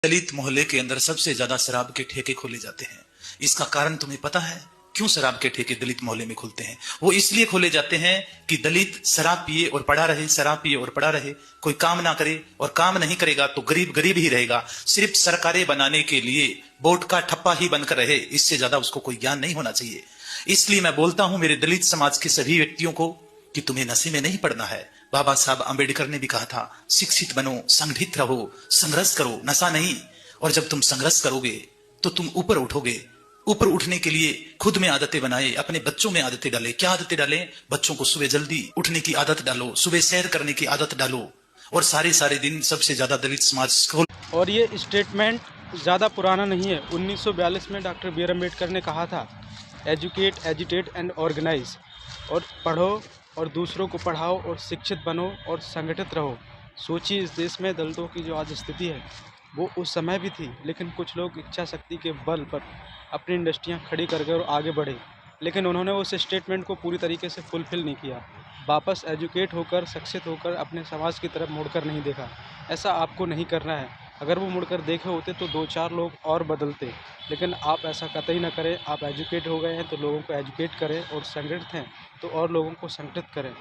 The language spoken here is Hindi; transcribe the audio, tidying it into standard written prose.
दलित मोहल्ले के अंदर सबसे ज्यादा शराब के ठेके खोले जाते हैं। इसका कारण तुम्हें पता है? क्यों शराब के ठेके दलित मोहल्ले में खुलते हैं? वो इसलिए खोले जाते हैं कि दलित शराब पिए और पड़ा रहे, शराब पिए और पड़ा रहे, कोई काम ना करे, और काम नहीं करेगा तो गरीब गरीब ही रहेगा। सिर्फ सरकारें बनाने के लिए वोट का ठप्पा ही बनकर रहे, इससे ज्यादा उसको कोई ज्ञान नहीं होना चाहिए। इसलिए मैं बोलता हूं मेरे दलित समाज के सभी व्यक्तियों को कि तुम्हें नशे में नहीं पड़ना है। बाबा साहब अंबेडकर ने भी कहा था, शिक्षित बनो, संगठित रहो, संघर्ष करो, नशा नहीं। और जब तुम संघर्ष करोगे तो तुम ऊपर उठोगे। ऊपर उठने के लिए खुद में आदतें बनाए, अपने बच्चों में आदतें डाले। क्या आदतें डालें? बच्चों को सुबह जल्दी उठने की आदत डालो, सुबह सैर करने की आदत डालो, और सारे दिन सबसे ज्यादा दलित समाज को। और ये स्टेटमेंट ज़्यादा पुराना नहीं है। 1942 में डॉक्टर बी आर अम्बेडकर ने कहा था, एजुकेट, एजिटेट एंड ऑर्गेनाइज, और पढ़ो और दूसरों को पढ़ाओ और शिक्षित बनो और संगठित रहो। सोचिए, इस देश में दलितों की जो आज स्थिति है वो उस समय भी थी, लेकिन कुछ लोग इच्छा शक्ति के बल पर अपनी इंडस्ट्रियां खड़ी कर गए और आगे बढ़े, लेकिन उन्होंने उस स्टेटमेंट को पूरी तरीके से फुलफिल नहीं किया। वापस एजुकेट होकर, शिक्षित होकर अपने समाज की तरफ मुड़कर नहीं देखा। ऐसा आपको नहीं करना है। अगर वो मुड़कर देखे होते तो 2-4 लोग और बदलते, लेकिन आप ऐसा कतई ना करें। आप एजुकेट हो गए हैं तो लोगों को एजुकेट करें, और संगठित हैं तो और लोगों को संगठित करें।